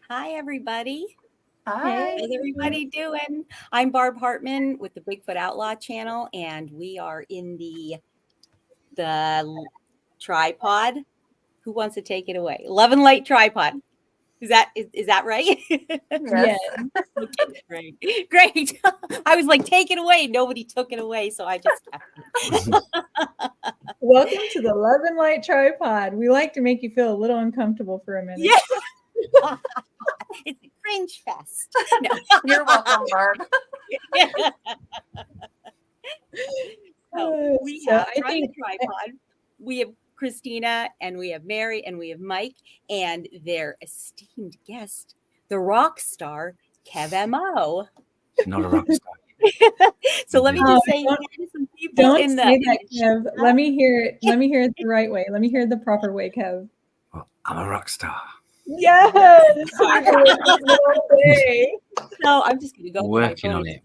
Hi, everybody. Hi. How's everybody doing? I'm Barb Hartman with the Bigfoot Outlaw channel, and we are in the tripod. Who wants to take it away? Love and Light tripod. Is that right? Yes. Okay, great. Great. I was like, take it away. Nobody took it away, so I just kept it. Welcome to the Love and Light Tripod. We like to make you feel a little uncomfortable for a minute. Yeah. It's a cringe fest. No. You're welcome, Barb. So we have I on think the tripod, we have Christina and we have Mary and we have Mike and their esteemed guest, the rock star, Kev Mo. Not a rock star. So let me just say hi to some people don't in say the that, Kev. Let me hear it. Let me hear it the right way. Let me hear it the proper way, Kev. Well, I'm a rock star. Yes. So I'm just going to go Working on it.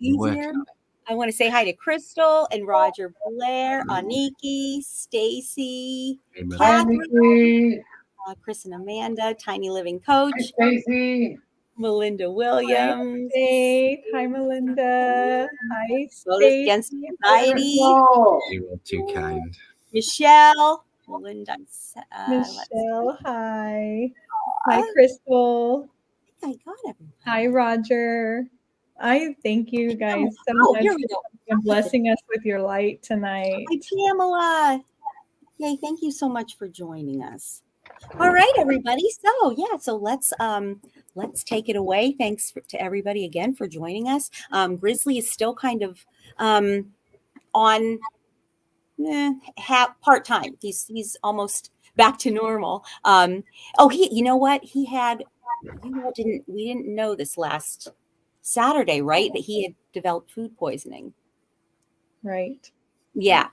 I want to say hi to Crystal and Roger Blair, Aniki, Stacy, Catherine, Chris and Amanda, Tiny Living Coach, Stacy, Melinda Williams. Hi, Melinda. Hi, Photos Against Society. You are too kind. Michelle. Melinda. Michelle, hi. Hi, Crystal. I think I got everyone. Hi, Roger. I thank you guys so much for blessing us with your light tonight. Hi, Pamela. Yay, thank you so much for joining us. All right, everybody. So let's take it away. Thanks to everybody again for joining us. Grizzly is still kind of on part-time. He's almost back to normal. You know what? We didn't know this last Saturday, right? That he had developed food poisoning. Right. Yeah.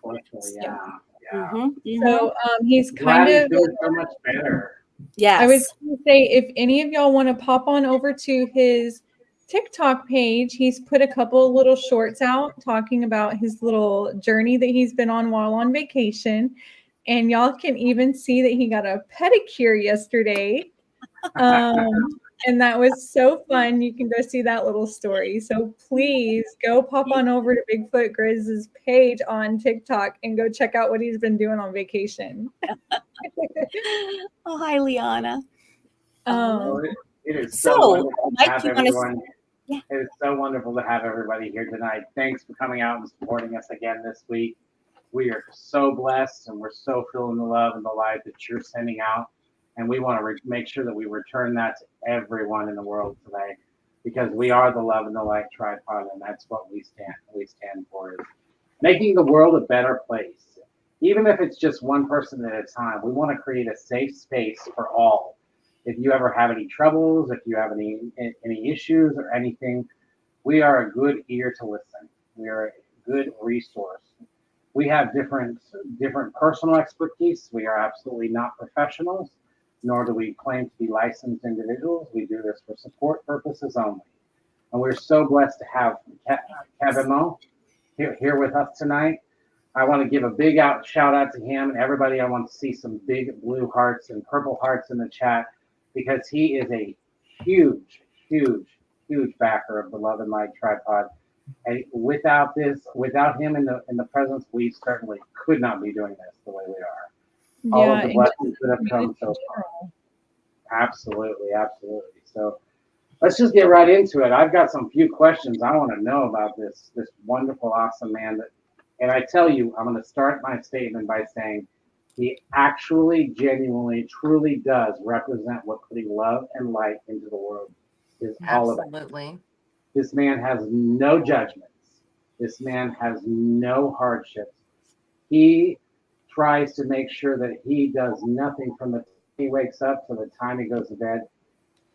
Yeah. So he's Glad he's doing so much better. Yes. I was going to say, if any of y'all want to pop on over to his TikTok page, he's put a couple little shorts out talking about his little journey that he's been on while on vacation. And y'all can even see that he got a pedicure yesterday. And that was so fun. You can go see that little story. So please go pop on over to Bigfoot Grizz's page on TikTok and go check out what he's been doing on vacation. Oh, hi, Liana. It is so wonderful to have everyone. Yeah. It is so wonderful to have everybody here tonight. Thanks for coming out and supporting us again this week. We are so blessed and we're so feeling the love and the light that you're sending out. And we want to make sure that we return that to everyone in the world today, because we are the Love and the Light tripod, and that's what we stand for, is making the world a better place. Even if it's just one person at a time, we want to create a safe space for all. If you ever have any troubles, if you have any issues or anything, we are a good ear to listen. We are a good resource. We have different personal expertise. We are absolutely not professionals, nor do we claim to be licensed individuals. We do this for support purposes only. And we're so blessed to have Kevin Mo here with us tonight. I want to give a big shout out to him and everybody. I want to see some big blue hearts and purple hearts in the chat, because he is a huge, huge, huge backer of the Love and Light tripod. And without him in the presence, we certainly could not be doing this the way we are. All of the blessings that have come so far. Absolutely. So let's just get right into it. I've got some few questions I want to know about this wonderful, awesome man. And I tell you, I'm going to start my statement by saying he actually, genuinely, truly does represent what putting love and light into the world is all about. Absolutely. This man has no judgments. This man has no hardships. He tries to make sure that he does nothing from the time he wakes up to the time he goes to bed,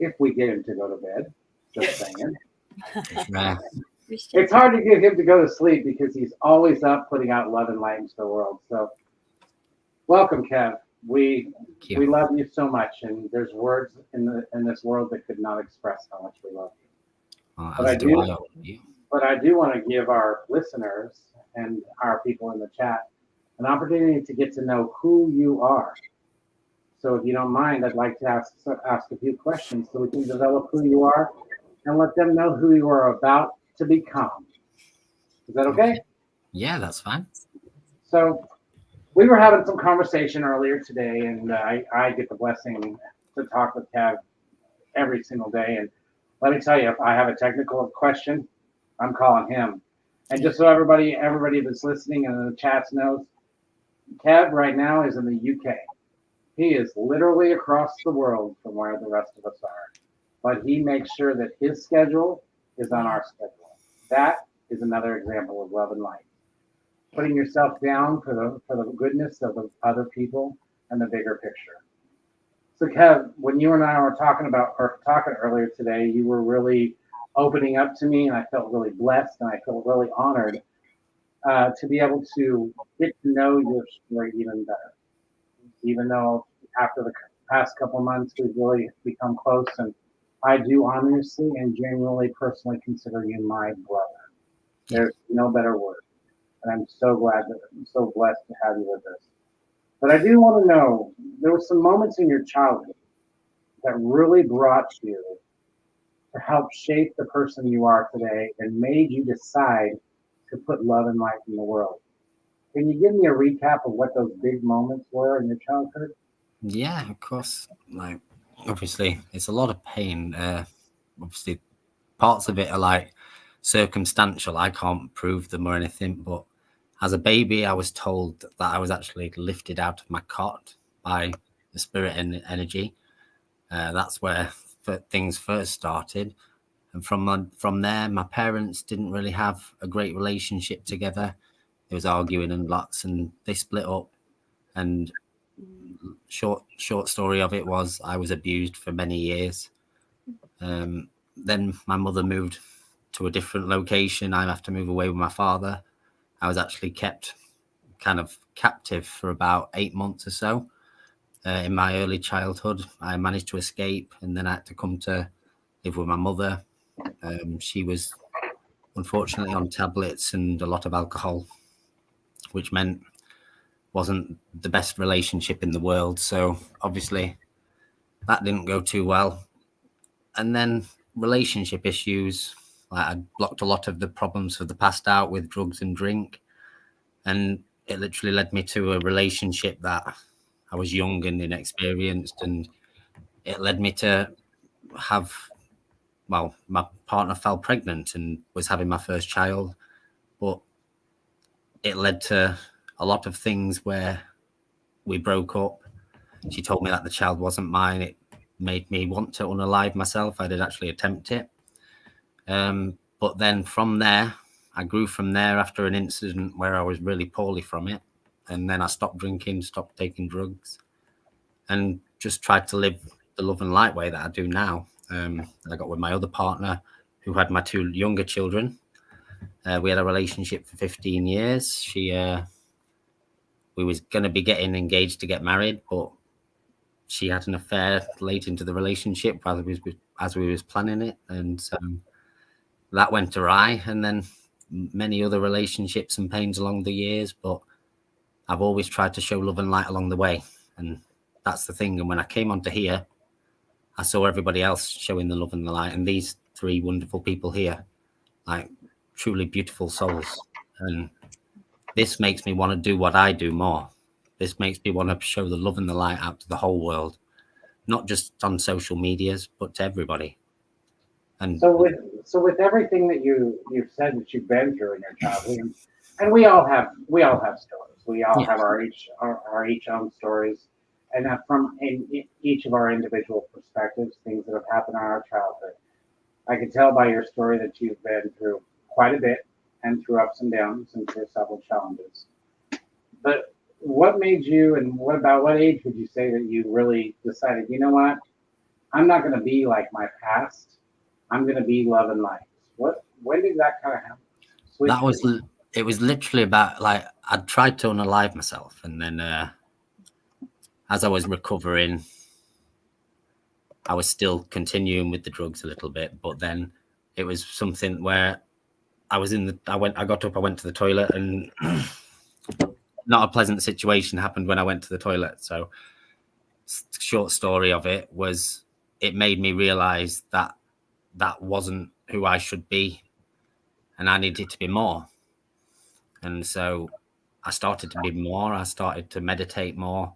if we get him to go to bed. Just saying. It's hard to get him to go to sleep because he's always up putting out love and light into the world. So welcome, Kev. We love you so much, and there's words in this world that could not express how much we love you. But I do want to give our listeners and our people in the chat an opportunity to get to know who you are. So if you don't mind, I'd like to ask a few questions so we can develop who you are and let them know who you are about to become. Is that okay? Yeah, that's fine. So we were having some conversation earlier today, and I get the blessing to talk with Kev every single day. And let me tell you, if I have a technical question, I'm calling him. And just so everybody that's listening and in the chat knows, Kev right now is in the UK. He is literally across the world from where the rest of us are. But he makes sure that his schedule is on our schedule. That is another example of love and light. Putting yourself down for the goodness of the other people and the bigger picture. So Kev, when you and I were talking earlier today, you were really opening up to me, and I felt really blessed, and I felt really honored to be able to get to know your story even better. Even though after the past couple of months we've really become close, and I do honestly and genuinely personally consider you my brother. There's no better word. And I'm so blessed to have you with us. But I do want to know, there were some moments in your childhood that really brought you to help shape the person you are today and made you decide to put love and light in the world. Can you give me a recap of what those big moments were in your childhood? Yeah, of course. Like, obviously, it's a lot of pain. Obviously, parts of it are like circumstantial. I can't prove them or anything, but as a baby, I was told that I was actually lifted out of my cot by the spirit and energy. That's where things first started. And from there, my parents didn't really have a great relationship together. There was arguing and lots, and they split up. And short story of it was I was abused for many years. Then my mother moved to a different location. I have to move away with my father. I was actually kept kind of captive for about 8 months or so. In my early childhood, I managed to escape, and then I had to come to live with my mother. She was unfortunately on tablets and a lot of alcohol, which meant wasn't the best relationship in the world. So obviously that didn't go too well. And then relationship issues, like I blocked a lot of the problems of the past out with drugs and drink. And it literally led me to a relationship that I was young and inexperienced. And it led me to have, well, my partner fell pregnant and was having my first child. But it led to a lot of things where we broke up. She told me that the child wasn't mine. It made me want to unalive myself. I did actually attempt it. But then from there, I grew from there after an incident where I was really poorly from it. And then I stopped drinking, stopped taking drugs, and just tried to live the love and light way that I do now. I got with my other partner who had my 2 younger children. We had a relationship for 15 years. We was going to be getting engaged to get married, but she had an affair late into the relationship as we was planning it. And so that went awry, and then many other relationships and pains along the years. But I've always tried to show love and light along the way. And that's the thing. And when I came onto here, I saw everybody else showing the love and the light. And these 3 wonderful people here, like truly beautiful souls. And this makes me want to do what I do more. This makes me want to show the love and the light out to the whole world, not just on social medias, but to everybody. And so with everything that you've said that you've been through in your childhood, and we all have stories. We all have our each own stories, and from each of our individual perspectives, things that have happened in our childhood. I can tell by your story that you've been through quite a bit, and through ups and downs, and through several challenges. But what made you, and what age would you say that you really decided, you know what, I'm not going to be like my past. I'm going to be love and light. When did that kind of happen? It was literally about, like, I tried to unalive myself, and then as I was recovering, I was still continuing with the drugs a little bit. But then it was something where I got up, I went to the toilet, and not a pleasant situation happened when I went to the toilet. So short story of it was it made me realize that that wasn't who I should be, and I needed to be more. And so I started to be more. I started to meditate more.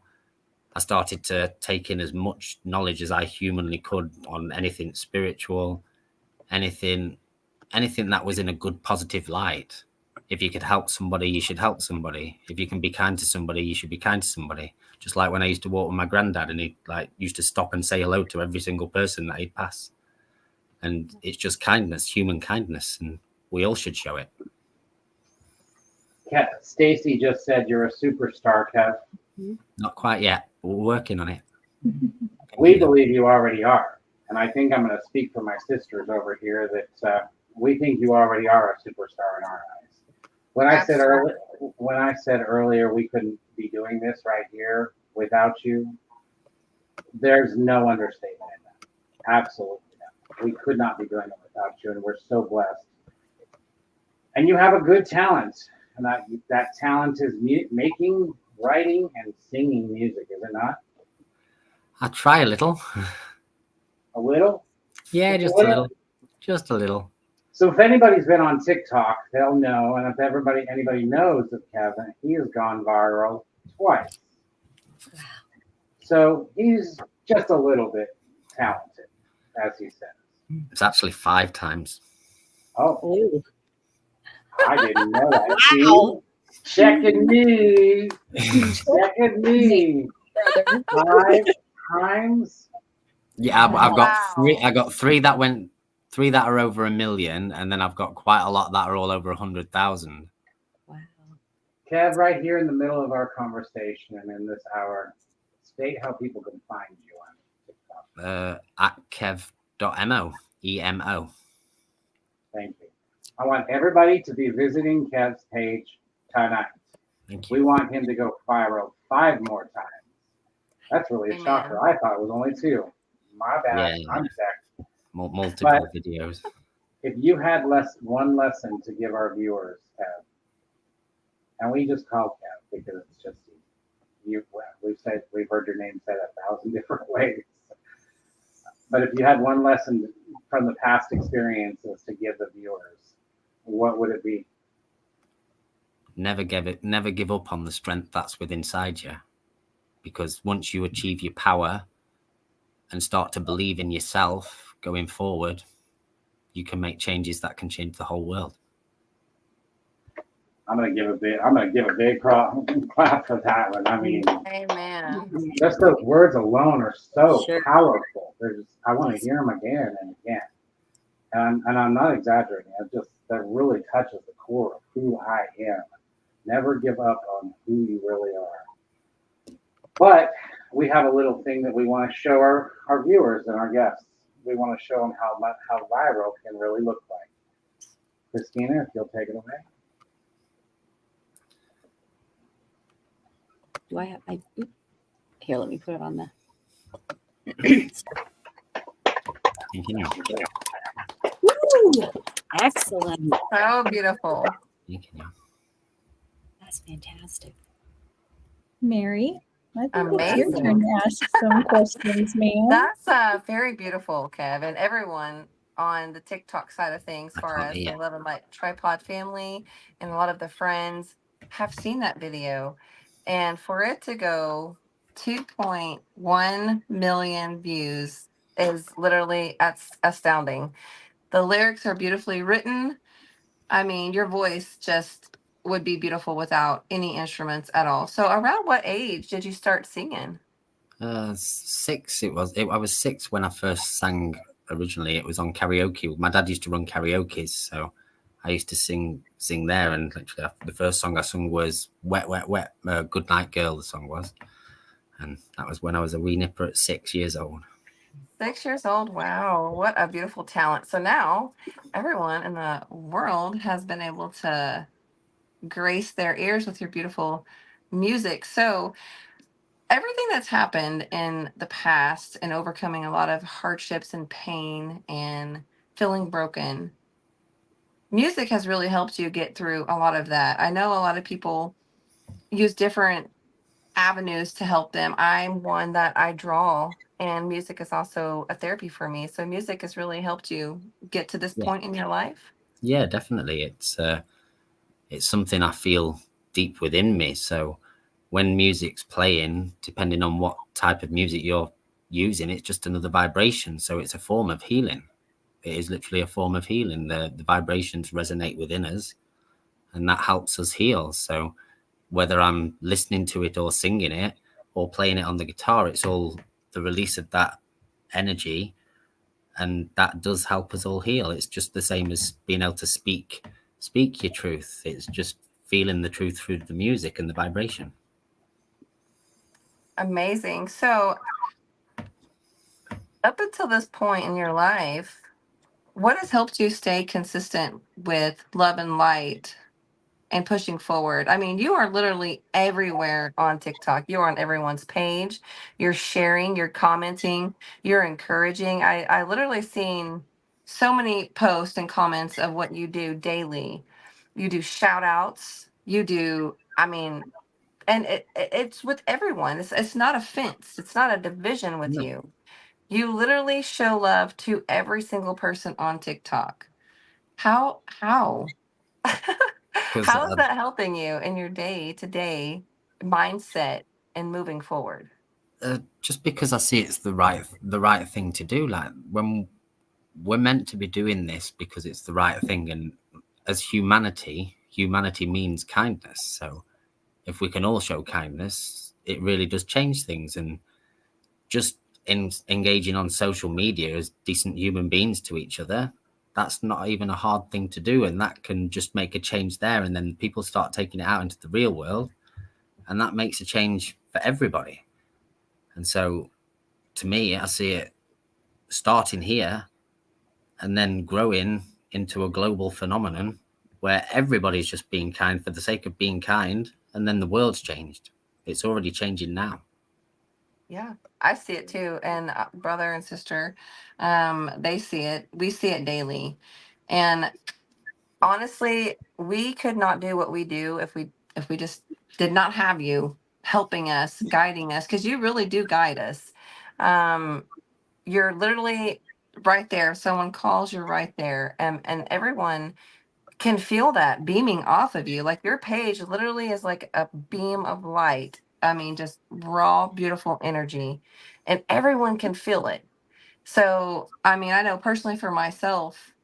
I started to take in as much knowledge as I humanly could on anything spiritual, anything that was in a good, positive light. If you could help somebody, you should help somebody. If you can be kind to somebody, you should be kind to somebody. Just like when I used to walk with my granddad, and he used to stop and say hello to every single person that he'd pass. And it's just kindness, human kindness, and we all should show it. Stacy just said you're a superstar, Kev. Not quite yet, but we're working on it. We believe you already are. And I think I'm going to speak for my sisters over here that we think you already are a superstar in our eyes. When I said earlier we couldn't be doing this right here without you, there's no understatement in that. Absolutely not. We could not be doing it without you, and we're so blessed. And you have a good talent, and that talent is making, writing, and singing music, is it not? I try a little. A little? Yeah, just a little. Just a little. So if anybody's been on TikTok, they'll know, and if anybody knows of Kevin, he has gone viral twice. Wow. So he's just a little bit talented, as he says. It's actually 5 times. Oh, Ooh. I didn't know that. Wow. Checking me. Checking me. 5 times? Yeah, I've got Wow. 3. I got 3 that are over 1 million, and then I've got quite a lot that are all over 100,000. Wow. Kev, right here in the middle of our conversation and in this hour, state how people can find you on TikTok. At kev.mo, EMO. Thank you. I want everybody to be visiting Kev's page tonight. Thank you. We want him to go viral 5 more times. That's really a Amen. shocker. I thought it was only 2. My bad. Yeah. I'm sick. Multiple videos. If you had one lesson to give our viewers, Kev, and we just call Kev because it's just we've heard your name said 1,000 different ways. But if you had one lesson from the past experiences to give the viewers, what would it be? Never give up on the strength that's within inside you. Because once you achieve your power and start to believe in yourself going forward, you can make changes that can change the whole world. I'm gonna give a big clap for that one. I mean, Amen. just those words alone are so Sure. powerful. I want to hear them again and again. And I'm not exaggerating. That really touches the core of who I am. Never give up on who you really are. But we have a little thing that we want to show our viewers and our guests. We want to show them how viral can really look like. Christina, if you'll take it away. Do I have here, let me put it on the Continue. Woo! Excellent. So beautiful. Continue. That's fantastic. Mary, I think it's your Amazing. turn to ask some questions, ma'am. That's very beautiful, Kev, and everyone on the TikTok side of things, as far as Yeah. a lot of my tripod family and a lot of the friends have seen that video, and for it to go 2.1 million views is literally astounding. The lyrics are beautifully written. I mean, your voice just would be beautiful without any instruments at all. So around what age did you start singing? 6. I was 6 when I first sang. Originally, it was on karaoke. My dad used to run karaoke, so I used to sing there. And literally, the first song I sung was "Wet, Wet, Wet." "Good Night, Girl." The song was, and that was when I was a wee nipper at 6 years old. 6 years old. Wow, what a beautiful talent. So now everyone in the world has been able to grace their ears with your beautiful music. So everything that's happened in the past and overcoming a lot of hardships and pain and feeling broken, music has really helped you get through a lot of that. I know a lot of people use different avenues to help them. I'm one that I draw, and music is also a therapy for me. So music has really helped you get to this point in your life. Yeah, definitely. It's something I feel deep within me. So when music's playing, depending on what type of music you're using, it's just another vibration. So it's a form of healing. It is literally a form of healing. The vibrations resonate within us, and that helps us heal. So whether I'm listening to it or singing it or playing it on the guitar, it's all the release of that energy, and that does help us all heal. It's just the same as being able to speak your truth. It's just feeling the truth through the music and the vibration. Amazing. So up until this point in your life, what has helped you stay consistent with love and light and pushing forward? I mean, you are literally everywhere on TikTok. You're on everyone's page. You're sharing, you're commenting, you're encouraging. I literally seen so many posts and comments of what you do daily. You do shout outs. You do, I mean, and it's with everyone. It's not a fence. It's not a division with No. you. You literally show love to every single person on TikTok. How? How is that helping you in your day-to-day mindset and moving forward? Just because I see it's the right thing to do. Like, when we're meant to be doing this because it's the right thing, and as humanity means kindness. So if we can all show kindness, it really does change things. And just in engaging on social media as decent human beings to each other, that's not even a hard thing to do, and that can just make a change there. And then people start taking it out into the real world, and that makes a change for everybody. And so to me, I see it starting here and then growing into a global phenomenon where everybody's just being kind for the sake of being kind, and then the world's changed. It's already changing now. Yeah, I see it too. And brother and sister, they see it. We see it daily. And honestly, we could not do what we do if we just did not have you helping us, guiding us, because you really do guide us. You're literally right there. If someone calls, you're right there. And everyone can feel that beaming off of you. Like your page literally is like a beam of light. I mean, just raw, beautiful energy, and everyone can feel it. So, I mean, I know personally for myself,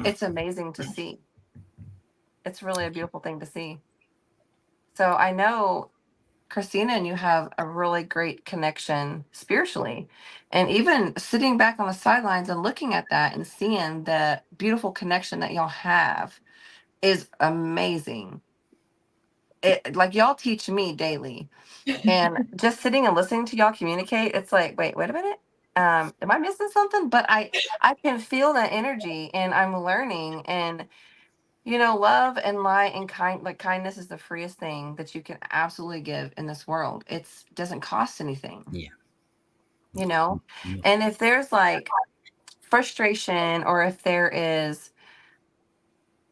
it's amazing to see. It's really a beautiful thing to see. So, I know Christina and you have a really great connection spiritually. And even sitting back on the sidelines and looking at that and seeing the beautiful connection that y'all have is amazing. It, like, y'all teach me daily, and just sitting and listening to y'all communicate, it's like, wait a minute, am I missing something? But I can feel that energy, and I'm learning. And love and light and kindness is the freest thing that you can absolutely give in this world. It's doesn't cost anything. Yeah. And if there's like frustration, or if there is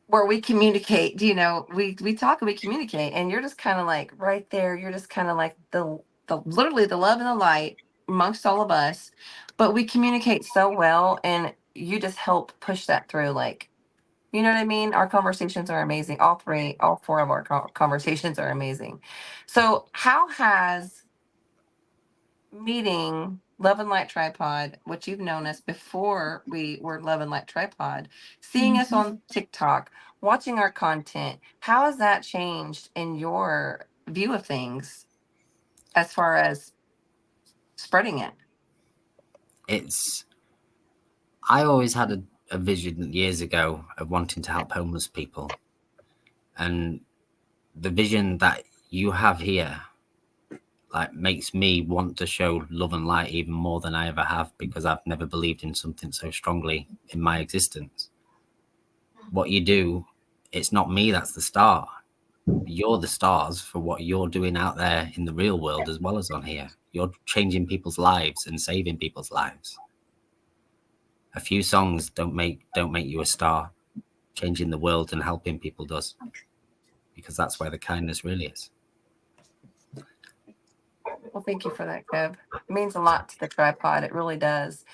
where we communicate, we talk and we communicate, and you're just kind of like right there. You're just kind of like the literally the love and the light amongst all of us, but we communicate so well, and you just help push that through. Like, you know what I mean? Our conversations are amazing. All four of our conversations are amazing. So how has meeting Love and Light Tripod, what you've known us before we were Love and Light Tripod, seeing us on TikTok, watching our content, how has that changed in your view of things as far as spreading it? I always had a vision years ago of wanting to help homeless people. And the vision that you have here, like, makes me want to show love and light even more than I ever have, because I've never believed in something so strongly in my existence. What you do, it's not me that's the star. You're the stars for what you're doing out there in the real world as well as on here. You're changing people's lives and saving people's lives. A few songs don't make you a star. Changing the world and helping people does, because that's where the kindness really is. Well, thank you for that, Kev. It means a lot to the tripod. It really does.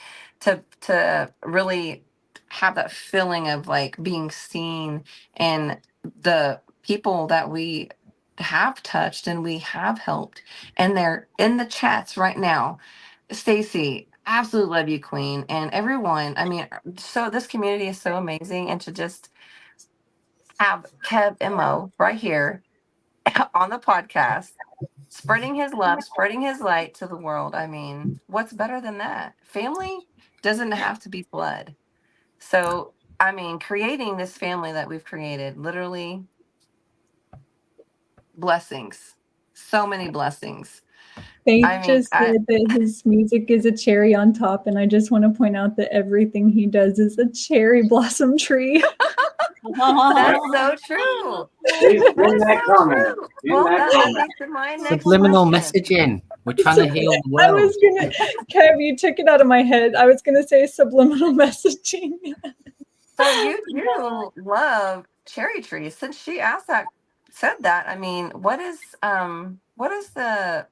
To really have that feeling of like being seen, and the people that we have touched and we have helped, and they're in the chats right now. Stacy, absolutely love you, Queen, and everyone. I mean, so this community is so amazing, and to just have Kev Mo right here on the podcast, spreading his love, spreading his light to the world. I mean, what's better than that? Family doesn't have to be blood. So, I mean, creating this family that we've created, literally blessings, so many blessings. Faith I mean, just said that his music is a cherry on top, and I just want to point out that everything he does is a cherry blossom tree. that's so true. Please bring that So comment. true. In Well, that that comment. leads to my next Subliminal question. messaging. We're trying to heal the I world. was gonna, Kev, you took it out of my head. I was gonna say subliminal messaging. So you do love cherry trees. Since she asked that, said that, I mean, what is the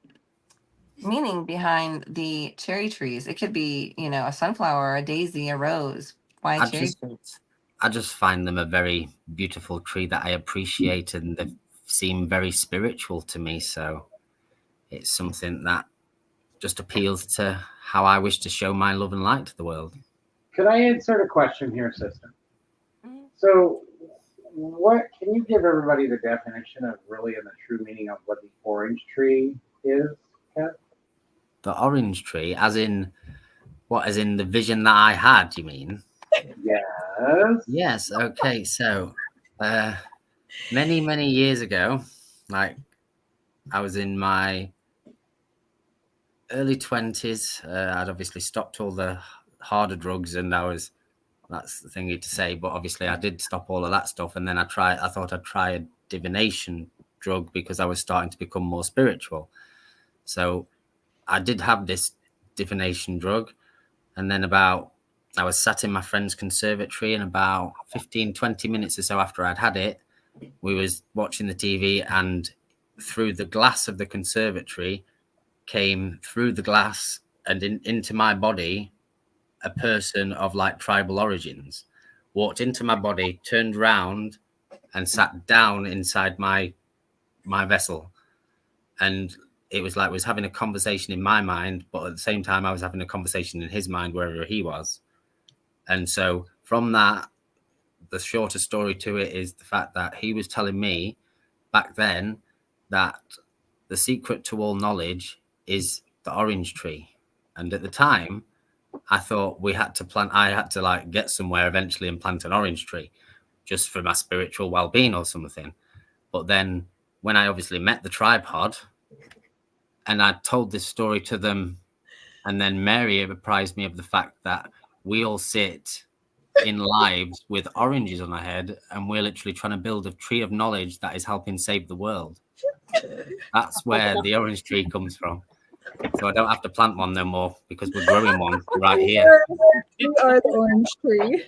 meaning behind the cherry trees? It could be, you know, a sunflower, a daisy, a rose. Why cherry trees? I just find them a very beautiful tree that I appreciate, and they seem very spiritual to me. So it's something that just appeals to how I wish to show my love and light to the world. Could I insert a question here, sister? Mhm. So, what can you give everybody the definition of really and the true meaning of what the orange tree is, Kat? The orange tree, as in what? As in the vision that I had, you mean? Yes. Yes. Okay. So, many years ago, like I was in my early 20s. I'd obviously stopped all the harder drugs, and that's the thingy to say, but obviously I did stop all of that stuff. And then I thought I'd try a divination drug because I was starting to become more spiritual. So I did have this divination drug. And then I was sat in my friend's conservatory, and about 15-20 minutes or so after I'd had it, we was watching the TV, and through the glass of the conservatory came through the glass and into my body a person of like tribal origins, walked into my body, turned round and sat down inside my vessel. And it was like I was having a conversation in my mind, but at the same time I was having a conversation in his mind wherever he was. And so from that, the shorter story to it is the fact that he was telling me back then that the secret to all knowledge is the orange tree. And at the time, I thought I had to like get somewhere eventually and plant an orange tree just for my spiritual well-being or something. But then when I obviously met the tripod and I told this story to them, and then Mary apprised me of the fact that we all sit in lives with oranges on our head, and we're literally trying to build a tree of knowledge that is helping save the world. That's where the orange tree comes from. So I don't have to plant one no more because we're growing one right here. You are the orange tree.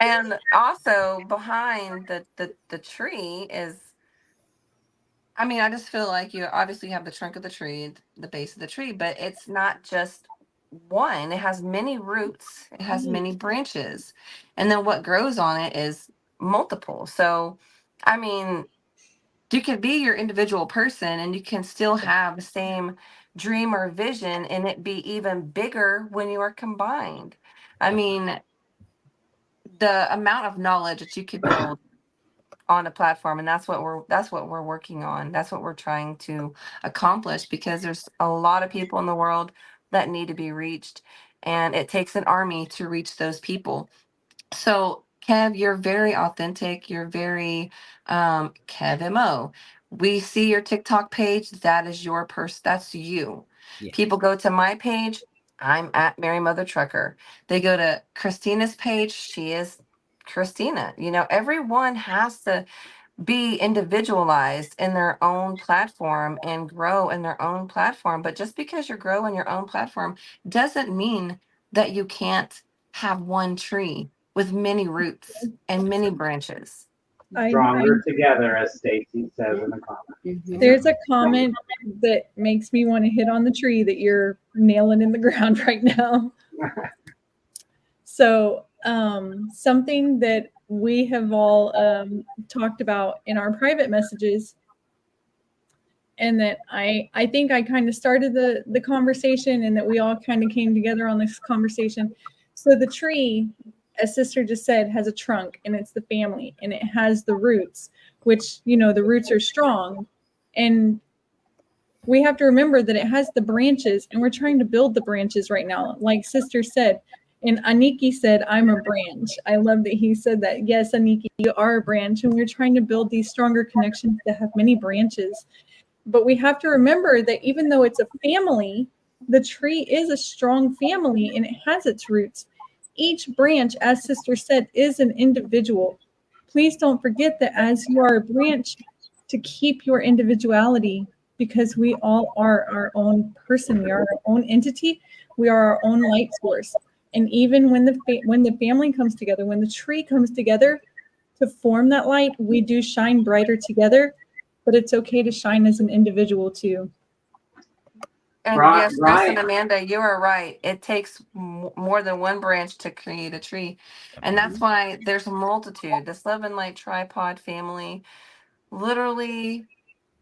And also behind the tree is, I mean, I just feel like you obviously have the trunk of the tree, the base of the tree, but it's not just one. It has many roots, it has many branches. And then what grows on it is multiple. So, I mean, you could be your individual person and you can still have the same dream or vision and it be even bigger when you are combined. I mean, the amount of knowledge that you could build on a platform, and that's what we're working on. That's what we're trying to accomplish, because there's a lot of people in the world that need to be reached, and it takes an army to reach those people. So Kev, you're very authentic. You're very Kev Mo. We see your TikTok page. That is your person. That's you. Yeah. People go to my page. I'm at Mary Mother Trucker. They go to Christina's page. She is Christina. You know, everyone has to be individualized in their own platform and grow in their own platform. But just because you grow in your own platform doesn't mean that you can't have one tree with many roots and many branches. Stronger together, as Stacy says in the comments. There's a comment that makes me want to hit on the tree that you're nailing in the ground right now. So something that we have all talked about in our private messages, and that I think I kind of started the conversation, and that we all kind of came together on this conversation. So the tree, as Sister just said, has a trunk, and it's the family, and it has the roots, which, you know, the roots are strong. And we have to remember that it has the branches, and we're trying to build the branches right now. Like Sister said, and Aniki said, I'm a branch. I love that he said that. Yes, Aniki, you are a branch, and we're trying to build these stronger connections that have many branches. But we have to remember that even though it's a family, the tree is a strong family, and it has its roots. Each branch, as Sister said, is an individual. Please don't forget that as you are a branch, to keep your individuality, because we all are our own person. We are our own entity. We are our own light source. And even when the family comes together, when the tree comes together to form that light, we do shine brighter together. But it's okay to shine as an individual too. And yes, Chris and Amanda, you are right. It takes more than one branch to create a tree. And that's why there's a multitude. This Love and Light Tripod family, literally,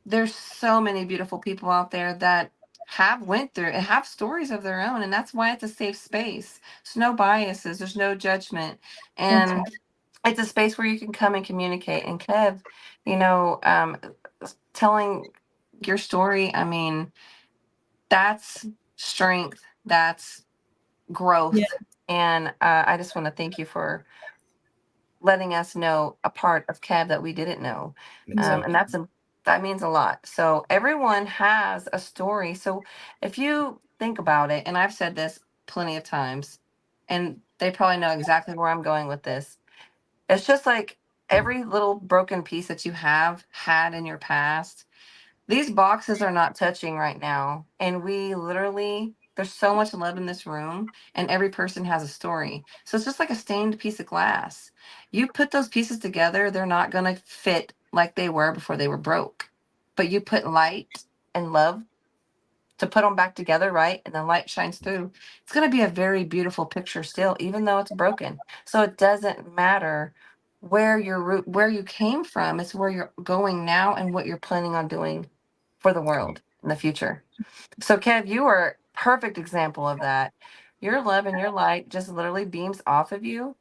there's so many beautiful people out there that have went through and have stories of their own. And that's why it's a safe space. There's no biases. There's no judgment. And it's a space where you can come and communicate. And Kev, you know, telling your story, I mean, that's strength, that's growth. And I just want to thank you for letting us know a part of Kev that we didn't know. And that means a lot. So everyone has a story. So if you think about it, and I've said this plenty of times, and they probably know exactly where I'm going with this. It's just like every little broken piece that you have had in your past, these boxes are not touching right now. And we literally, there's so much love in this room, and every person has a story. So it's just like a stained piece of glass. You put those pieces together, they're not going to fit like they were before they were broke. But you put light and love to put them back together, right? And the light shines through. It's going to be a very beautiful picture still, even though it's broken. So it doesn't matter where you came from. It's where you're going now and what you're planning on doing for the world in the future. So Kev, you are a perfect example of that. Your love and your light just literally beams off of you.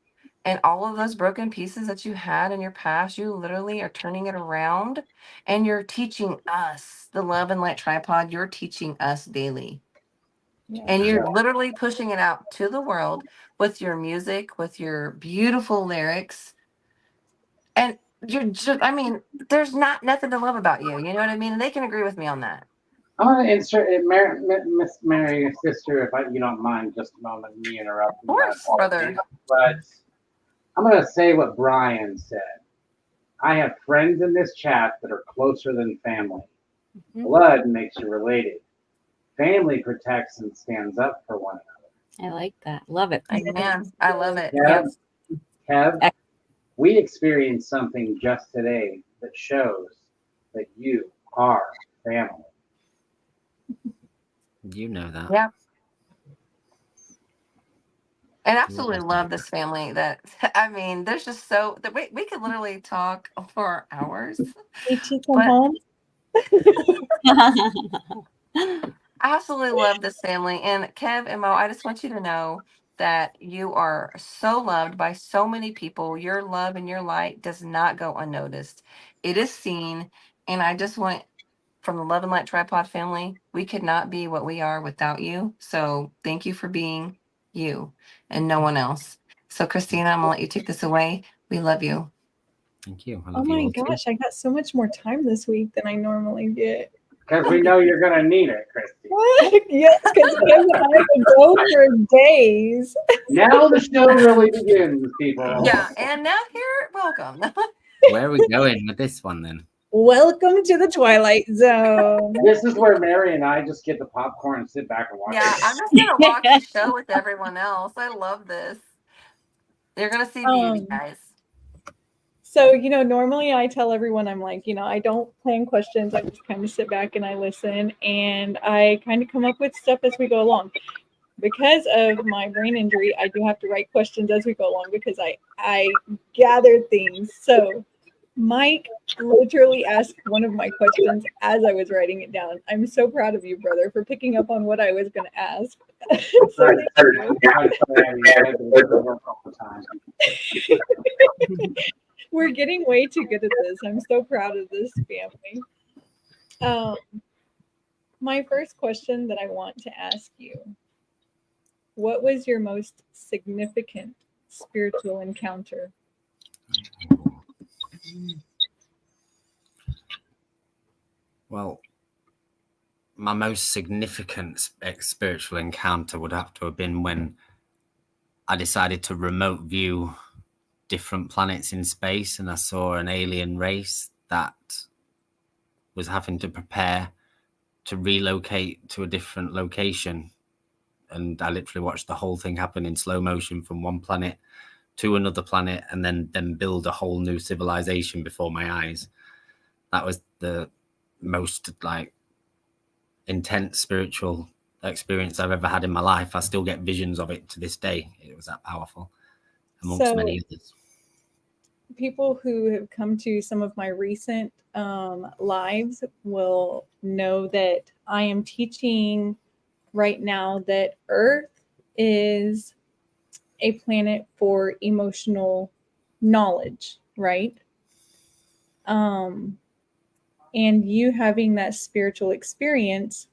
And all of those broken pieces that you had in your past, you literally are turning it around, and you're teaching us, the Love and Light Tripod, you're teaching us daily. And you're literally pushing it out to the world with your music, with your beautiful lyrics. And you're just, I mean, there's nothing to love about you. You know what I mean? And they can agree with me on that. I want to insert Miss Mary, sister, if you don't mind, just a moment, me interrupting. Of course, brother. But I'm going to say what Brian said. I have friends in this chat that are closer than family. Blood makes you related. Family protects and stands up for one another. I like that. Love it. Amen. I love it. Kev, we experienced something just today that shows that you are family. You know that. Yeah. And absolutely love this family. That, I mean, there's just so that we could literally talk for hours. Home. I absolutely love this family. And Kev and Mo, I just want you to know that you are so loved by so many people. Your love and your light does not go unnoticed. It is seen. And I just want, from the Love and Light Tripod family, we could not be what we are without you. So thank you for being you and no one else. So Christina, I'm gonna let you take this away. We love you. Thank you. I love Oh my you all gosh, too. I got so much more time this week than I normally get. Because we know you're going to need it, Christy. Yes, because I could go for days. Now the show really begins, people. Yeah, and now here, welcome. Where are we going with this one then? Welcome to the Twilight Zone. This is where Mary and I just get the popcorn and sit back and watch Yeah, it. I'm just gonna watch the show with everyone else. I love this. You're gonna see beauty, guys. So, normally I tell everyone, I'm like, I don't plan questions. I just kind of sit back and I listen, and I kind of come up with stuff as we go along. Because of my brain injury, I do have to write questions as we go along because I gather things. So Mike literally asked one of my questions as I was writing it down. I'm so proud of you, brother, for picking up on what I was going to ask. So we're getting way too good at this. I'm so proud of this family. My first question that I want to ask you, what was your most significant spiritual encounter? Well, my most significant spiritual encounter would have to have been when I decided to remote view different planets in space, and I saw an alien race that was having to prepare to relocate to a different location. And I literally watched the whole thing happen in slow motion from one planet to another planet, and then build a whole new civilization before my eyes. That was the most intense spiritual experience I've ever had in my life. I still get visions of it to this day. It was that powerful, amongst many others. People who have come to some of my recent lives will know that I am teaching right now that Earth is a planet for emotional knowledge, right? And you having that spiritual experience,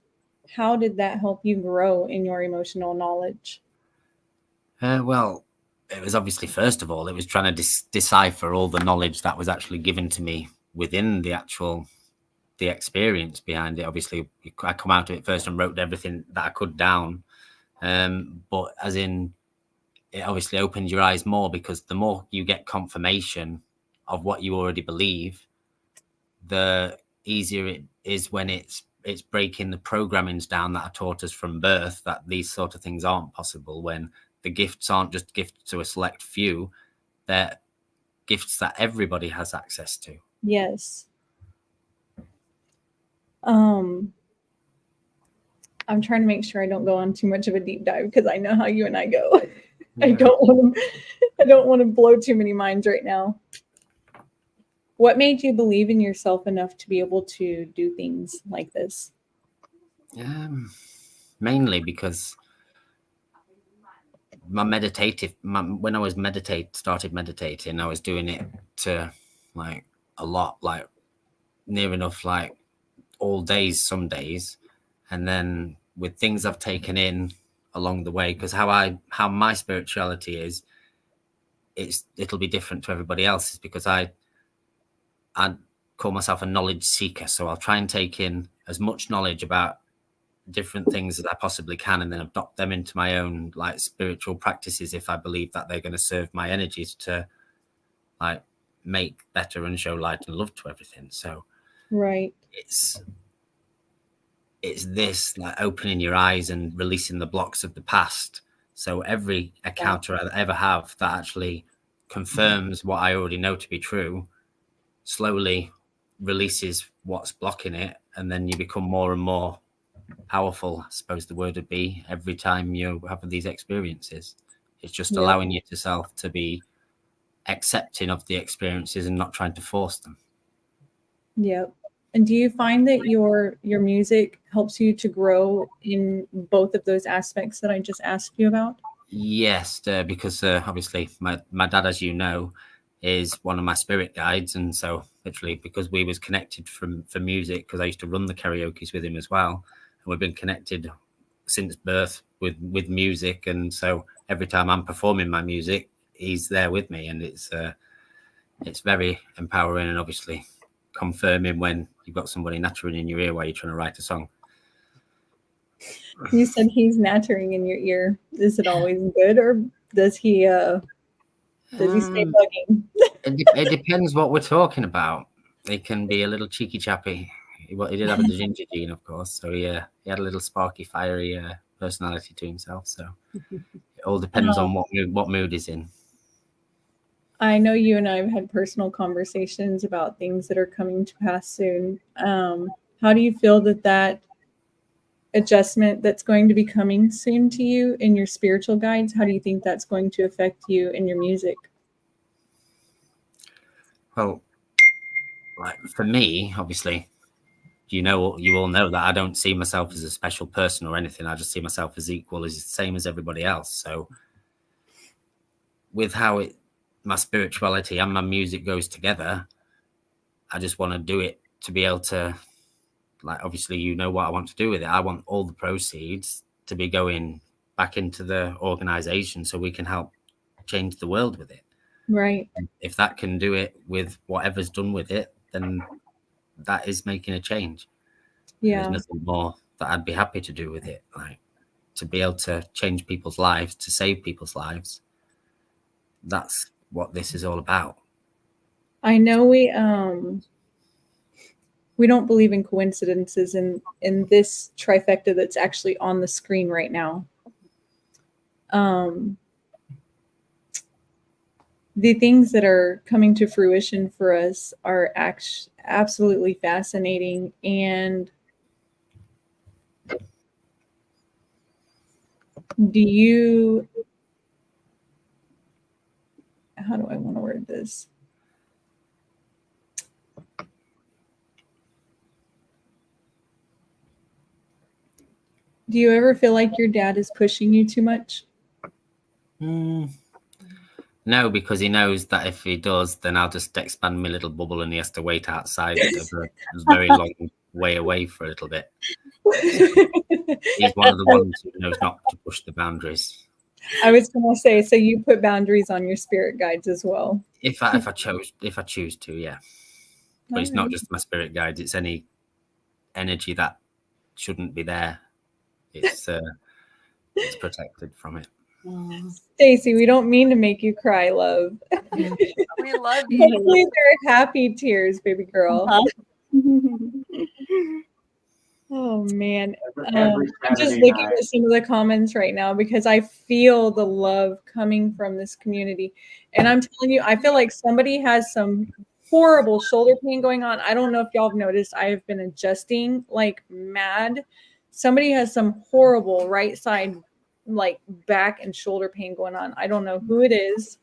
how did that help you grow in your emotional knowledge? Well, it was obviously, first of all, it was trying to decipher all the knowledge that was actually given to me within the experience behind it. Obviously, I come out of it first and wrote everything that I could down. But as in, it obviously opens your eyes more, because the more you get confirmation of what you already believe, the easier it is when it's breaking the programmings down that are taught us from birth, that these sort of things aren't possible, when the gifts aren't just gifts to a select few, they're gifts that everybody has access to. Yes. I'm trying to make sure I don't go on too much of a deep dive, because I know how you and I go. Yeah. I don't want to blow too many minds right now. What made you believe in yourself enough to be able to do things like this? Mainly because when I was started meditating, I was doing it to a lot, near enough all days, some days. And then with things I've taken in along the way, because how my spirituality is, it'll be different to everybody else's, because I call myself a knowledge seeker. So I'll try and take in as much knowledge about different things as I possibly can, and then adopt them into my own spiritual practices if I believe that they're going to serve my energies to make better and show light and love to everything. So right, it's this opening your eyes and releasing the blocks of the past. So every encounter I ever have that actually confirms what I already know to be true slowly releases what's blocking it, and then you become more and more powerful, I suppose the word would be, every time you have these experiences. It's just allowing yourself to be accepting of the experiences and not trying to force them. Yep. And do you find that your music helps you to grow in both of those aspects that I just asked you about? Yes, because obviously my dad, as you know, is one of my spirit guides, and so literally because we was connected for music, because I used to run the karaoke's with him as well, and we've been connected since birth with music. And so every time I'm performing my music, he's there with me, and it's very empowering, and obviously confirming when you've got somebody nattering in your ear while you're trying to write a song. You said he's nattering in your ear. Is it always good, or does he stay bugging? It depends what we're talking about. It can be a little cheeky chappy. He did have a ginger gene, of course, so he had a little sparky, fiery personality to himself. So it all depends on what mood he's in. I know you and I have had personal conversations about things that are coming to pass soon. How do you feel that adjustment that's going to be coming soon to you in your spiritual guides, how do you think that's going to affect you in your music? Well, like for me, obviously, you all know that I don't see myself as a special person or anything. I just see myself as equal, as the same as everybody else. So with how my spirituality and my music goes together, I just want to do it to be able to, like, obviously, you know what I want to do with it. I want all the proceeds to be going back into the organization so we can help change the world with it. Right. If that can do it with whatever's done with it, then that is making a change. Yeah. There's nothing more that I'd be happy to do with it. Like, to be able to change people's lives, to save people's lives. That's what this is all about. I know we don't believe in coincidences in this trifecta that's actually on the screen right now. The things that are coming to fruition for us are absolutely fascinating. And how do I want to word this? Do you ever feel like your dad is pushing you too much? No, because he knows that if he does, then I'll just expand my little bubble and he has to wait outside of a very long way away for a little bit. So he's one of the ones who knows not to push the boundaries. I was going to say, so you put boundaries on your spirit guides as well. If I choose to, yeah. But it's not just my spirit guides; it's any energy that shouldn't be there. It's protected from it. Stacy, we don't mean to make you cry, love. We love you. Hopefully they're happy tears, baby girl. Oh man. I'm just looking at some of the comments right now because I feel the love coming from this community. And I'm telling you, I feel like somebody has some horrible shoulder pain going on. I don't know if y'all have noticed, I have been adjusting like mad. Somebody has some horrible right side like back and shoulder pain going on. I don't know who it is,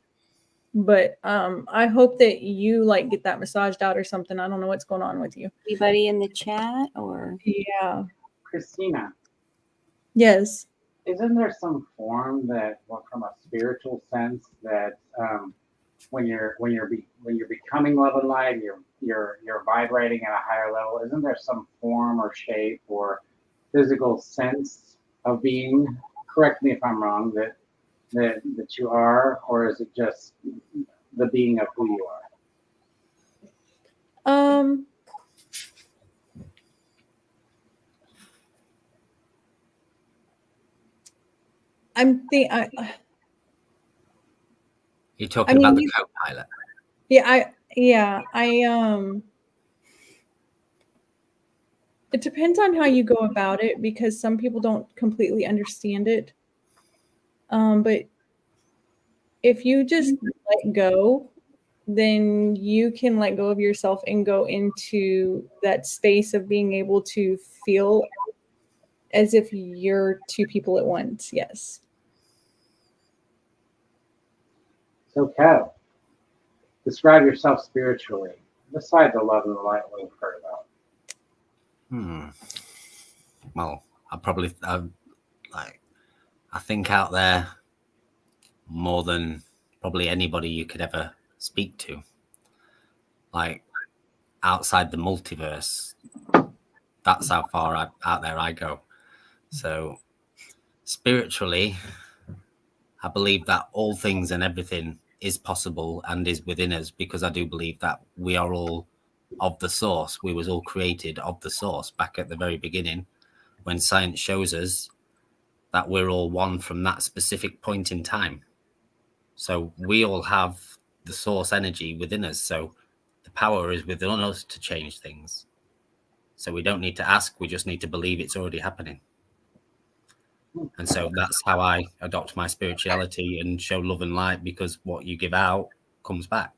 but I hope that you like get that massaged out or something. I don't know what's going on with you. Anybody in the chat or? Yeah. Christina. Yes. Isn't there some form that, well, from a spiritual sense, that when you're becoming love and light, you're vibrating at a higher level? Isn't there some form or shape or physical sense of being? Correct me if I'm wrong. That you are, or is it just the being of who you are? You're talking about the co-pilot. It depends on how you go about it because some people don't completely understand it. But if you just let go, then you can let go of yourself and go into that space of being able to feel as if you're two people at once. Yes. So, Kat, describe yourself spiritually, beside the love and the light we've heard about. Well, I think out there more than probably anybody you could ever speak to. Like, outside the multiverse, that's how far out there I go. So spiritually, I believe that all things and everything is possible and is within us, because I do believe that we are all of the source. We was all created of the source back at the very beginning, when science shows us that we're all one from that specific point in time. So we all have the source energy within us. So the power is within us to change things. So we don't need to ask, we just need to believe it's already happening. And so that's how I adopt my spirituality and show love and light, because what you give out comes back.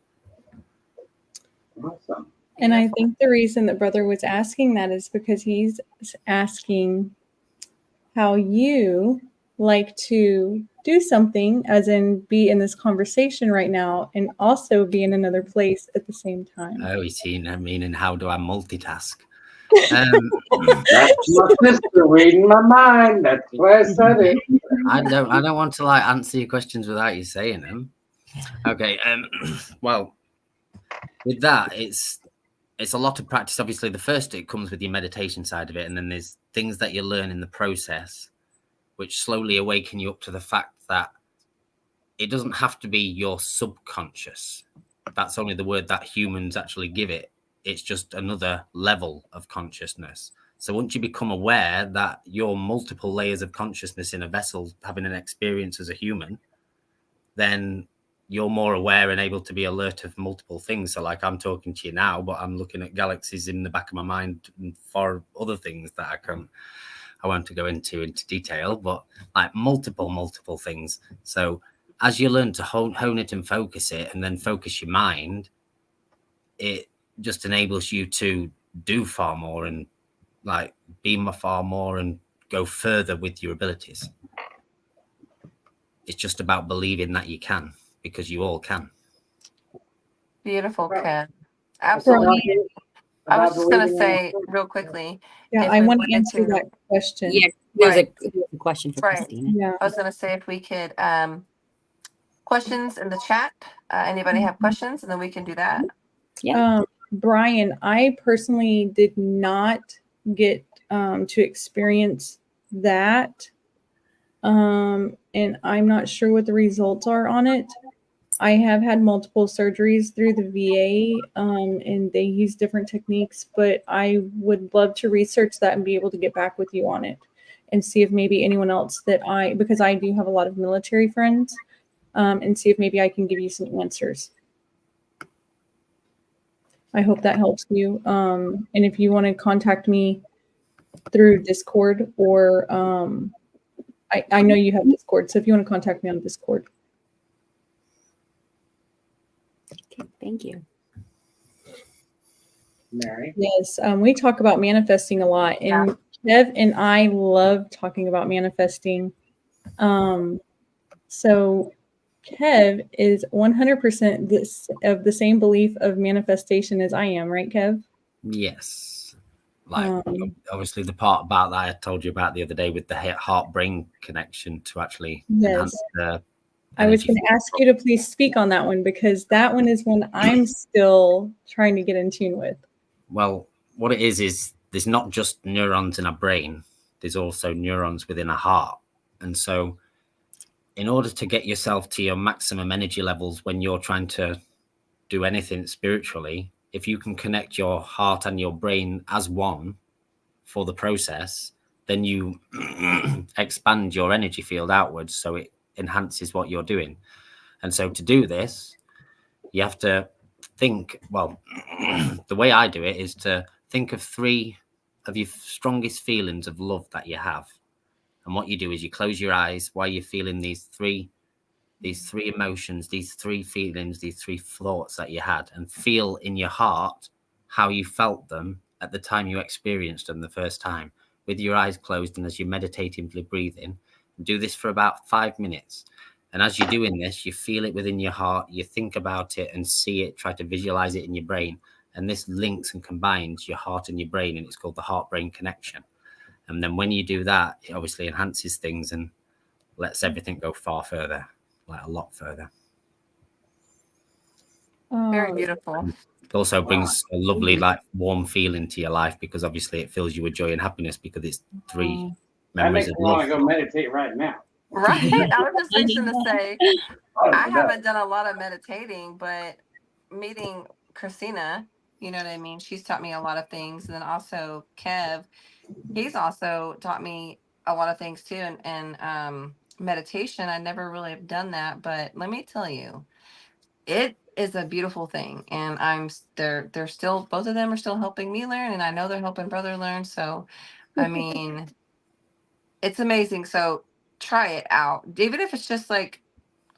Awesome. And I think the reason that brother was asking that is because he's asking how you like to do something, as in be in this conversation right now and also be in another place at the same time. Oh, he's seen, I mean, and how do I multitask? That's my sister reading my mind. That's why I said it. I don't want to like answer your questions without you saying them. Okay. Well, with that, it's a lot of practice. Obviously, the first, it comes with your meditation side of it, and then there's things that you learn in the process which slowly awaken you up to the fact that it doesn't have to be your subconscious. That's only the word that humans actually give it. It's just another level of consciousness. So once you become aware that you're multiple layers of consciousness in a vessel having an experience as a human, then you're more aware and able to be alert of multiple things. So like I'm talking to you now, but I'm looking at galaxies in the back of my mind for other things that I want to go into detail, but like multiple things. So as you learn to hone it and focus it, and then focus your mind, it just enables you to do far more and like be far more and go further with your abilities. It's just about believing that you can, because you all can. Beautiful, Ken. Absolutely. I was just going to say real quickly. Yeah, I want to answer that question. Yeah, there's a question for Christina. Yeah. I was going to say if we could, questions in the chat. Anybody have questions? And then we can do that. Yeah. Brian, I personally did not get to experience that. And I'm not sure what the results are on it. I have had multiple surgeries through the VA, and they use different techniques, but I would love to research that and be able to get back with you on it and see if maybe anyone else because I do have a lot of military friends, and see if maybe I can give you some answers. I hope that helps you. And if you want to contact me through Discord or I know you have Discord, so if you want to contact me on Discord. Okay, thank you. Mary? Yes, we talk about manifesting a lot, and Kev and I love talking about manifesting. So Kev is 100% of the same belief of manifestation as I am, right, Kev? Yes. Like obviously the part about that I told you about the other day with the heart-brain connection to actually enhance the I was going to ask you to please speak on that one, because that one is one I'm still trying to get in tune with. Well, what it is there's not just neurons in our brain, there's also neurons within our heart. And so in order to get yourself to your maximum energy levels when you're trying to do anything spiritually, if you can connect your heart and your brain as one for the process, then you expand your energy field outwards, so it enhances what you're doing. And so to do this, you have to think, well, the way I do it is to think of 3 of your strongest feelings of love that you have. And what you do is you close your eyes while you're feeling these three emotions, these 3 feelings, these 3 thoughts that you had, and feel in your heart how you felt them at the time you experienced them the first time, with your eyes closed. And as you're meditatively breathing, do this for about 5 minutes. And as you're doing this, you feel it within your heart, you think about it and see it, try to visualize it in your brain. And this links and combines your heart and your brain, and it's called the heart-brain connection. And then when you do that, it obviously enhances things and lets everything go far further, like a lot further. Very beautiful. It also brings a lovely, like, warm feeling to your life, because obviously it fills you with joy and happiness, because it's 3 memories of love. I want to go meditate right now. Right. I was just fixing to say, I haven't done a lot of meditating, but meeting Christina, you know what I mean? She's taught me a lot of things. And then also Kev, he's also taught me a lot of things too. And meditation, I never really have done that, but let me tell you, it is a beautiful thing. And they're still, both of them are still helping me learn, and I know they're helping brother learn. So, I mean, it's amazing. So try it out, even if it's just like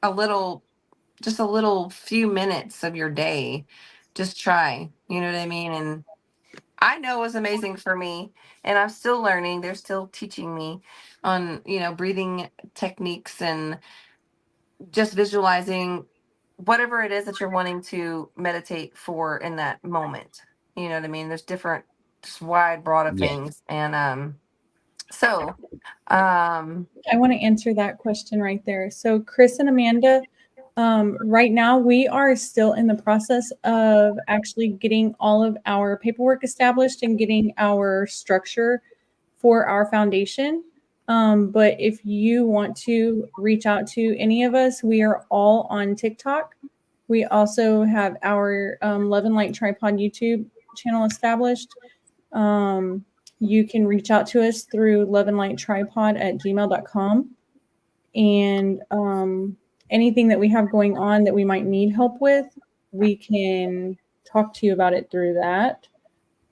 a little just a little few minutes of your day. Just try, you know what I mean? And I know it was amazing for me, and I'm still learning. They're still teaching me on, breathing techniques and just visualizing whatever it is that you're wanting to meditate for in that moment. You know what I mean? There's different, just wide, broad of Yeah. things. And so, I want to answer that question right there. So Chris and Amanda, right now we are still in the process of actually getting all of our paperwork established and getting our structure for our foundation. But if you want to reach out to any of us, we are all on TikTok. We also have our Love and Light Tripod YouTube channel established. You can reach out to us through loveandlighttripod@gmail.com. And anything that we have going on that we might need help with, we can talk to you about it through that.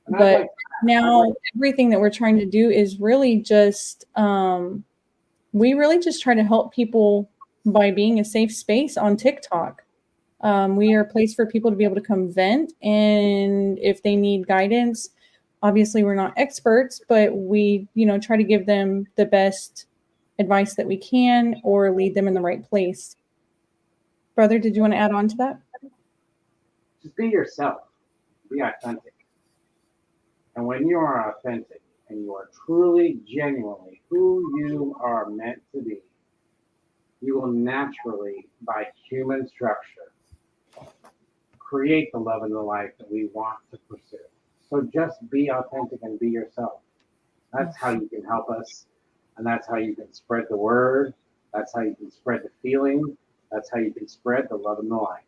But now everything that we're trying to do is really just, we really just try to help people by being a safe space on TikTok. We are a place for people to be able to come vent, and if they need guidance, obviously we're not experts, but we, try to give them the best advice that we can or lead them in the right place. Brother, did you want to add on to that? Just be yourself. Be authentic. And when you are authentic and you are truly, genuinely who you are meant to be, you will naturally, by human structure, create the love and the life that we want to pursue. So just be authentic and be yourself. That's how you can help us. And that's how you can spread the word. That's how you can spread the feeling. That's how you can spread the love and the light.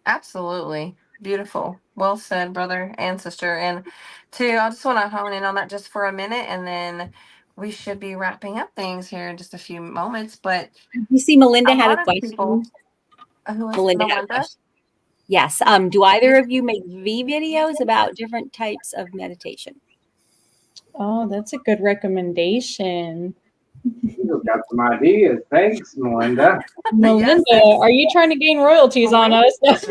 absolutely. Beautiful. Well said, brother and sister. And two, I just want to hone in on that just for a minute, and then we should be wrapping up things here in just a few moments. But You see, Melinda a had lot a of question. people, who is Melinda had a Melinda? question. Yes. Do either of you make videos about different types of meditation? Oh, that's a good recommendation. You've got some ideas. Thanks, Melinda. Melinda, Yes. are you trying to gain royalties on us? I've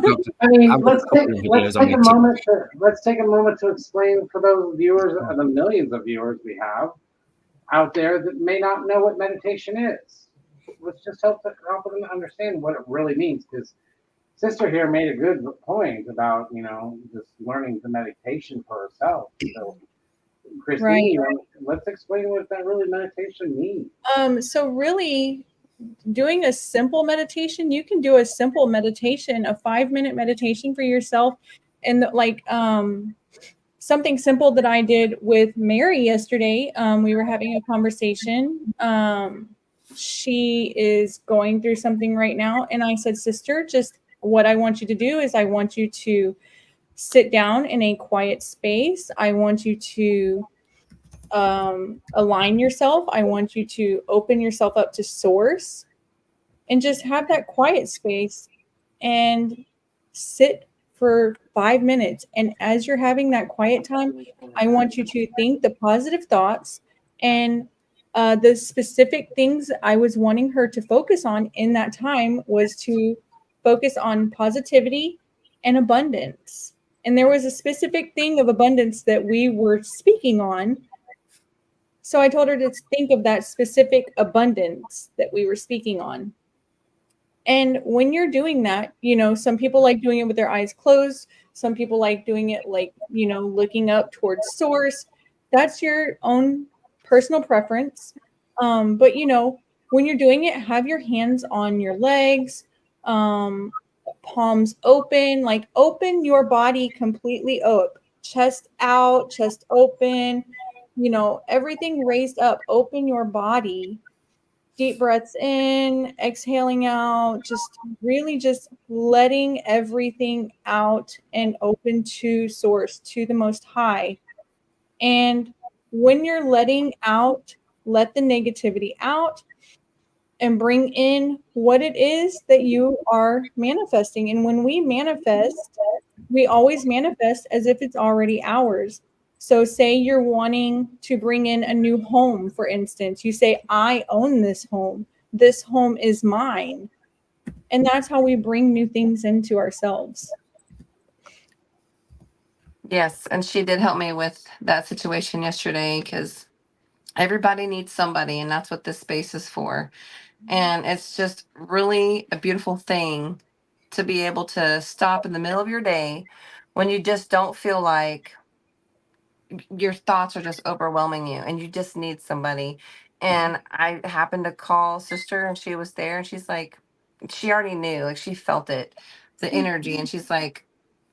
got, I mean, I've got let's a couple of videos on my let's take a moment to explain for those viewers, the millions of viewers we have out there that may not know what meditation is. Let's just help them understand what it really means, because sister here made a good point about just learning the meditation for herself. So, Christine, Right. Let's explain what that really meditation means. So really doing a simple meditation, you can do a simple meditation, a 5-minute meditation for yourself. And something simple that I did with Mary yesterday, we were having a conversation. She is going through something right now. And I said, sister, just what I want you to do is I want you to sit down in a quiet space. I want you to align yourself. I want you to open yourself up to source and just have that quiet space and sit for 5 minutes. And as you're having that quiet time, I want you to think the positive thoughts and the specific things I was wanting her to focus on in that time was to focus on positivity and abundance. And there was a specific thing of abundance that we were speaking on. So I told her to think of that specific abundance that we were speaking on. And when you're doing that, some people like doing it with their eyes closed. Some people like doing it looking up towards source. That's your own personal preference. But when you're doing it, have your hands on your legs, palms open, open your body completely up, chest out, chest open, everything raised up, open your body. Deep breaths in, exhaling out, just really just letting everything out and open to source, to the most high. And when you're letting out, let the negativity out and bring in what it is that you are manifesting. And when we manifest, we always manifest as if it's already ours. So say you're wanting to bring in a new home, for instance, you say, I own this home. this home is mine. And that's how we bring new things into ourselves. Yes, and she did help me with that situation yesterday because everybody needs somebody, and that's what this space is for. And it's just really a beautiful thing to be able to stop in the middle of your day when you just don't feel like your thoughts are just overwhelming you and you just need somebody. And I happened to call sister and she was there and she's like, she already knew, like she felt it, the energy. And she's like,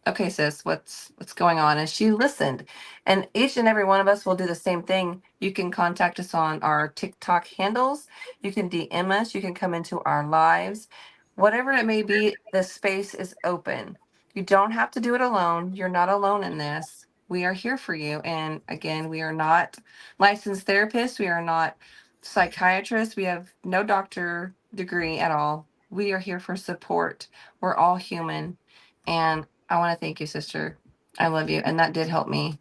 okay, sis, what's going on? And she listened. And each and every one of us will do the same thing. You can contact us on our TikTok handles. You can DM us. You can come into our lives. Whatever it may be, the space is open. You don't have to do it alone. You're not alone in this. We are here for you. And again, we are not licensed therapists. We are not psychiatrists. We have no doctor degree at all. We are here for support. We're all human. And I want to thank you, sister. I love you. And that did help me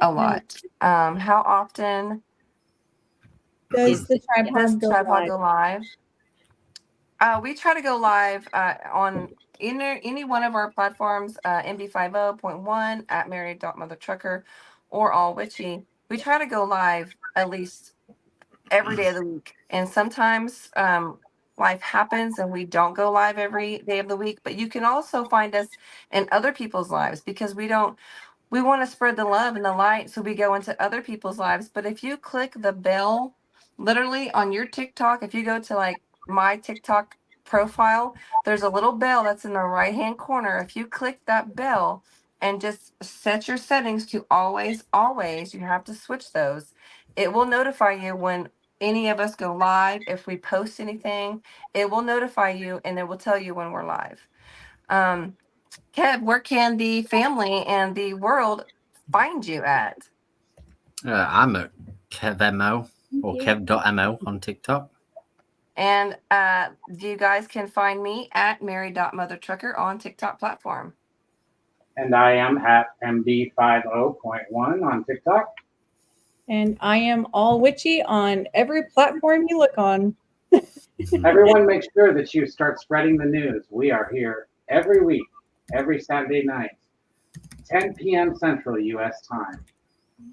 a lot. How often Does the does tripod go Tripod live? go live? We try to go live on any one of our platforms, MB50.1 at Married.Mother Trucker or All Witchy. We try to go live at least every day of the week. And sometimes life happens and we don't go live every day of the week. But you can also find us in other people's lives because we want to spread the love and the light. So we go into other people's lives. But if you click the bell, literally on your TikTok, if you go to like my TikTok profile, there's a little bell that's in the right hand corner. If you click that bell and just set your settings to always, you have to switch those. It will notify you when any of us go live. If we post anything, it will notify you and it will tell you when we're live. Kev, where can the family and the world find you at? I'm at KevMO or Kev.mo on TikTok. And you guys can find me at Married.Mother Trucker on TikTok platform. And I am at MB50.1 on TikTok. And I am All Witchy on every platform you look on. Everyone make sure that you start spreading the news. We are here every week, every Saturday night, 10 p.m. Central U.S. time.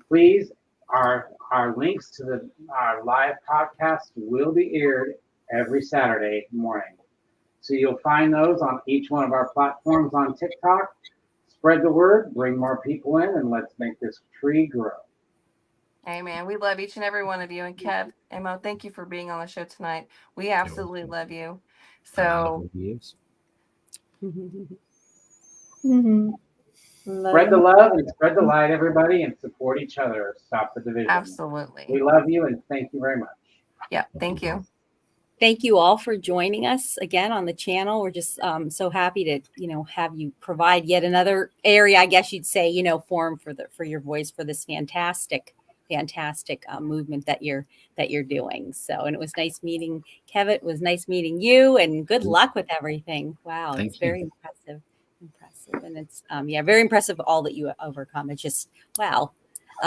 Please, our links to our live podcast will be aired every Saturday morning. So you'll find those on each one of our platforms on TikTok. Spread the word, bring more people in, and let's make this tree grow. Amen. We love each and every one of you. And Kev, Mo, thank you for being on the show tonight. We absolutely love you. So Mm-hmm. Spread the love and spread the light, everybody, and support each other. Stop the division. absolutely. We love you and thank you very much. Yeah, thank you. Thank you all for joining us again on the channel. We're just so happy to, have you provide yet another area, I guess you'd say, forum for your voice for this fantastic movement that you're doing. So, and it was nice meeting Kevin. It was nice meeting you, and good luck with everything. Wow, it's very impressive, and it's very impressive all that you overcome. It's just wow.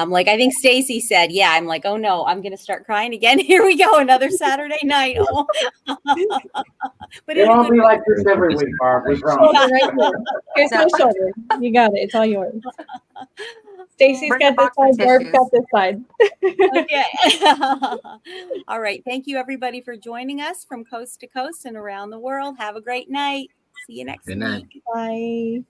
Like I think Stacy said, I'm like, oh no, I'm gonna start crying again. Here we go, another Saturday night. Oh. But it won't be like this every week, Barb. We promise. Here's my shoulder. You got it. It's all yours. Stacy's got this side. Barb's got this side. Okay. All right. Thank you, everybody, for joining us from coast to coast and around the world. Have a great night. See you next week. Bye.